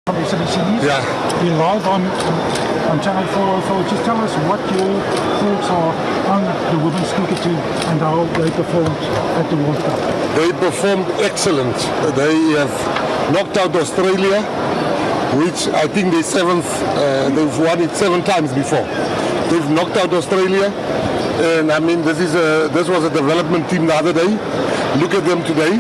Yeah. We're live on Channel 404. Just tell us what your thoughts are on the women's cricket team and how they performed at the World Cup. They performed excellent. They have knocked out Australia, which I think they've won it 7 times before. They've knocked out Australia, and I mean this was a development team the other day. Look at them today.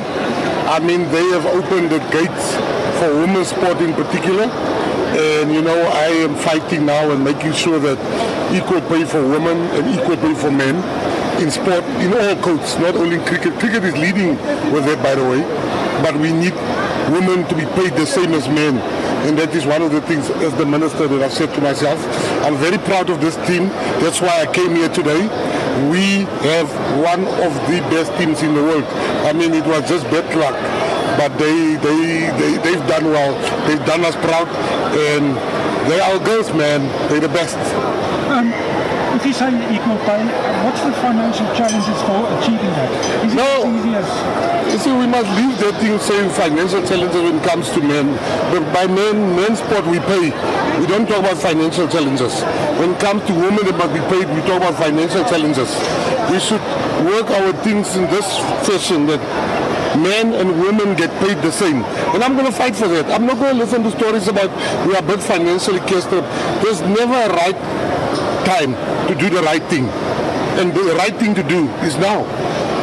I mean they have opened the gates for women's sport in particular, and you know I am fighting now and making sure that equal pay for women and equal pay for men in sport, in all codes, not only in cricket. Cricket is leading with that, by the way, but we need women to be paid the same as men, and that is one of the things as the minister that I've said to myself. I'm very proud of this team. That's why I came here today. We have one of the best teams in the world. I mean, it was just bad luck, but they've done well. They've done us proud, and they are girls, man. They're the best. If you say equal pay, what's the financial challenges for achieving that? Is it as easy as... You see, we must leave that thing saying financial challenges when it comes to men. But by men's sport we pay. We don't talk about financial challenges. When it comes to women that must be paid, we talk about financial challenges. We should work our things in this fashion that men and women get paid the same. And I'm going to fight for that. I'm not going to listen to stories about we are both financially castrated. There's never a right time to do the right thing. And the right thing to do is now.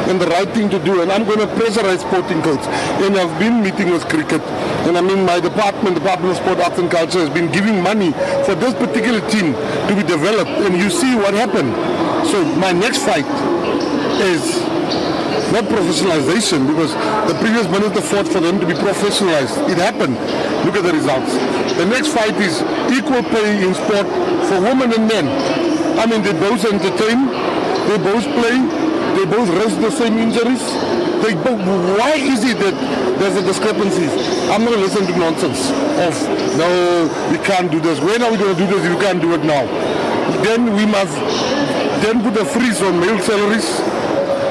And the right thing to do, and I'm going to pressurize sporting codes. And I've been meeting with cricket, and I mean my Department of Sport, Arts and Culture has been giving money for this particular team to be developed, and you see what happened. So my next fight is not professionalization, because the previous minister fought for them to be professionalized. It happened. Look at the results. The next fight is equal pay in sport for women and men. I mean, they both entertain, they both play, they both risk the same injuries. Why is it that there's a discrepancy? I'm not going to listen to nonsense of, no, we can't do this. When are we going to do this if we can't do it now? Then we must then put a freeze on male salaries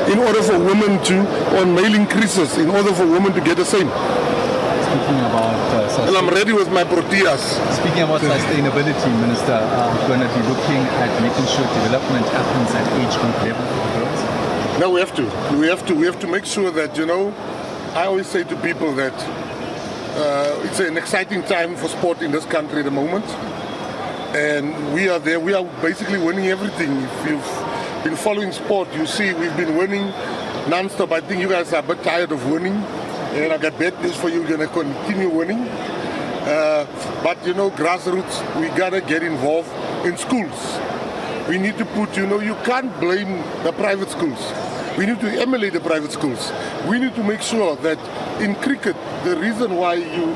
in order for women to, on male increases, in order for women to get the same. Speaking about and I'm ready with my proteas. Speaking about sustainability, Minister, are going to be looking at making sure development happens at age group level for the girls? No, we have to. We have to make sure that, you know, I always say to people that it's an exciting time for sport in this country at the moment. And we are there. We are basically winning everything. If you've been following sport, you see we've been winning non-stop. I think you guys are a bit tired of winning. And I got bad news for you. We're going to continue winning. But, you know, grassroots, we got to get involved in schools. We need to put, you know, you can't blame the private schools. We need to emulate the private schools. We need to make sure that in cricket, the reason why you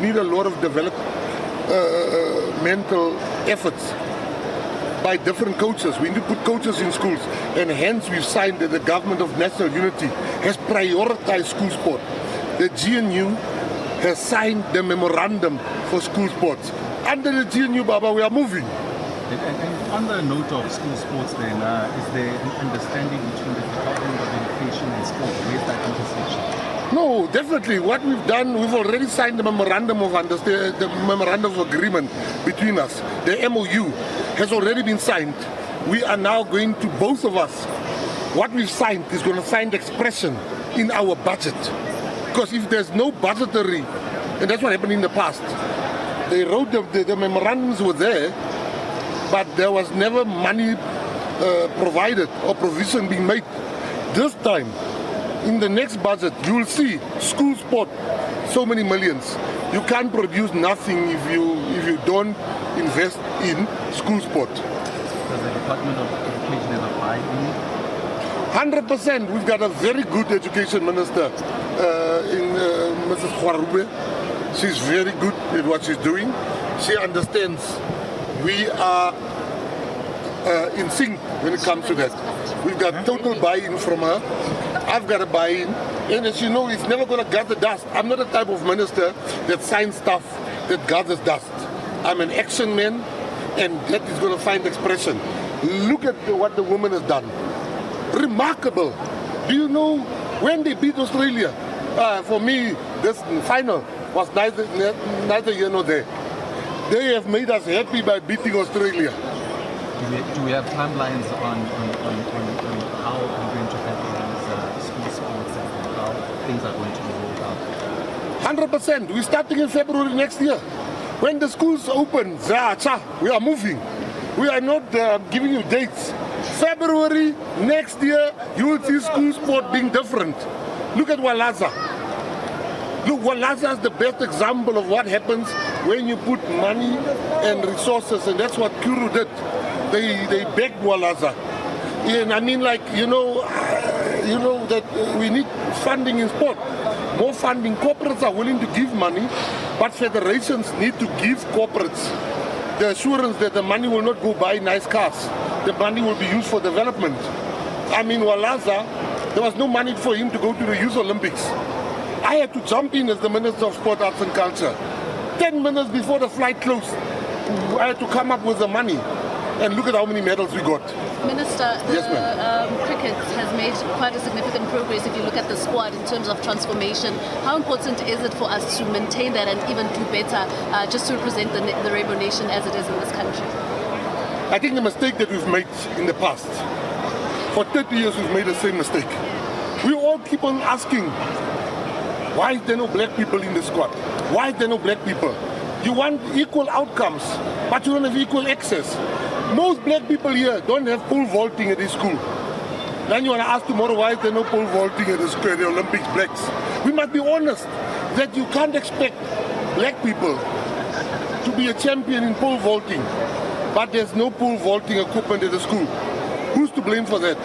need a lot of mental efforts by different coaches. We need to put coaches in schools, and hence we've signed that the Government of National Unity has prioritized school sport. The GNU has signed the memorandum for school sports. Under the GNU, Baba, we are moving. And on the note of school sports then, is there an understanding between the Department of Education and sport? Where's that intersection? No, definitely. What we've done, we've already signed the memorandum of agreement between us. The MOU has already been signed. We are now going to, both of us, what we've signed is going to find expression in our budget. Because if there's no budgetary, and that's what happened in the past, they wrote the memorandums were there, but there was never money provided or provision being made. This time, in the next budget, you will see school sport, so many millions. You can't produce nothing if you don't invest in school sport. Does the Department of Education have a buy-in? 100%. We've got a very good education minister in Mrs. Khwarube. She's very good at what she's doing. She understands we are in sync when it comes to that. We've got total buy-in from her. I've got a buy-in. And as you know, it's never going to gather dust. I'm not the type of minister that signs stuff that gathers dust. I'm an action man, and that is going to find expression. Look at what the woman has done. Remarkable. Do you know when they beat Australia? For me, this final, was neither here nor there. They have made us happy by beating Australia. Do we have timelines on how we're going to have these school sports and how things are going to be rolled out? 100%. We're starting in February next year. When the schools open, we are moving. We are not giving you dates. February next year, you will see school sport being different. Look at Walaza. Look, Walaza is the best example of what happens when you put money and resources, and that's what Kuru did. They begged Walaza. And I mean, like, you know that we need funding in sport. More funding. Corporates are willing to give money, but federations need to give corporates the assurance that the money will not go buy nice cars. The money will be used for development. I mean, Walaza, there was no money for him to go to the Youth Olympics. I had to jump in as the Minister of Sport, Arts and Culture. 10 minutes before the flight closed, I had to come up with the money. And look at how many medals we got. Minister, Yes, cricket has made quite a significant progress if you look at the squad in terms of transformation. How important is it for us to maintain that and even do better just to represent the Rainbow Nation as it is in this country? I think the mistake that we've made in the past, for 30 years we've made the same mistake. We all keep on asking, why is there no black people in the squad? Why is there no black people? You want equal outcomes, but you don't have equal access. Most black people here don't have pole vaulting at this school. Then you want to ask tomorrow, why is there no pole vaulting at the Olympics blacks? We must be honest that you can't expect black people to be a champion in pole vaulting, but there's no pole vaulting equipment at the school. Who's to blame for that?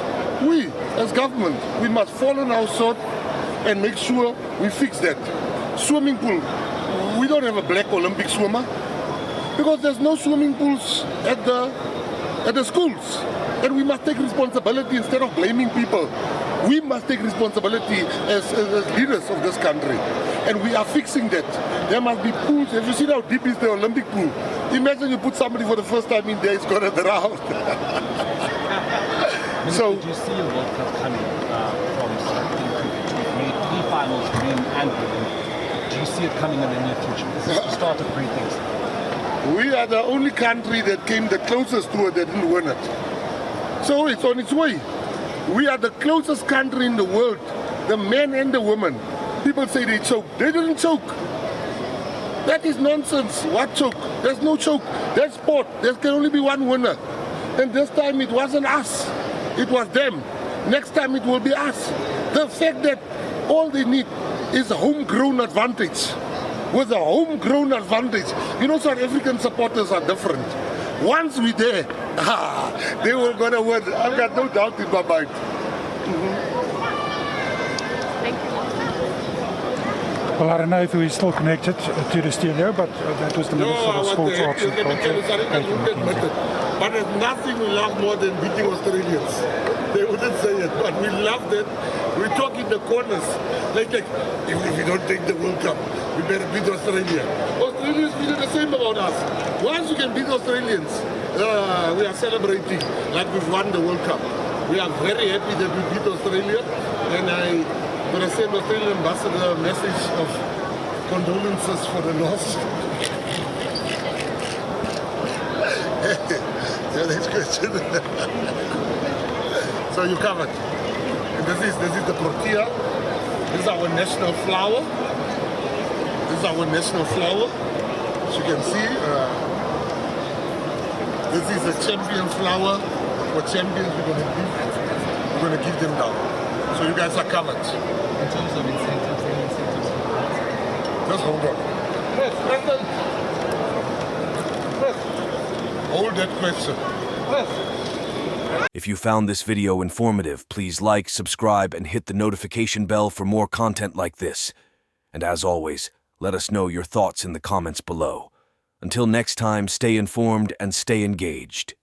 We, as government, we must fall on our sword and make sure we fix that. Swimming pool, we don't have a black Olympic swimmer because there's no swimming pools at the schools. And we must take responsibility instead of blaming people. We must take responsibility as leaders of this country. And we are fixing that. There must be pools. Have you seen how deep is the Olympic pool? Imagine you put somebody for the first time in there, it's going to drown. So, do you see a World Cup coming from something cricket? You've made 3 finals, men and women. Do you see it coming in the near future? This is the start of great things. We are the only country that came the closest to it that didn't win it. So it's on its way. We are the closest country in the world, the men and the women. People say they choked. They didn't choke. That is nonsense. What choke? There's no choke. That's sport. There can only be one winner. And this time it wasn't us. It was them. Next time it will be us. The fact that all they need is a homegrown advantage. With a homegrown advantage. You know, South African supporters are different. Once we're there, they were going to win. I've got no doubt in my mind. Thank you. Well, I don't know if we're still connected to the studio, but that was the Minister of Sports, Arts and Culture, Gayton McKenzie. But there's nothing we love more than beating Australians. They wouldn't say it, but we love that. We talk in the corners. Like if we don't take the World Cup, we better beat Australia. Australians feel the same about us. Once you can beat Australians, we are celebrating like we've won the World Cup. We are very happy that we beat Australia, and I'm going to send Australian ambassador a message of condolences for the loss. Yeah, next question. So you covered. And this is the protea. This is our national flower. This is our national flower. As you can see, this is a champion flower. For champions, we're going to give them down. So you guys are covered. In terms of incentives, any incentives? Just hold on. Hold that question. If you found this video informative, please like, subscribe, and hit the notification bell for more content like this. And as always, let us know your thoughts in the comments below. Until next time, stay informed and stay engaged.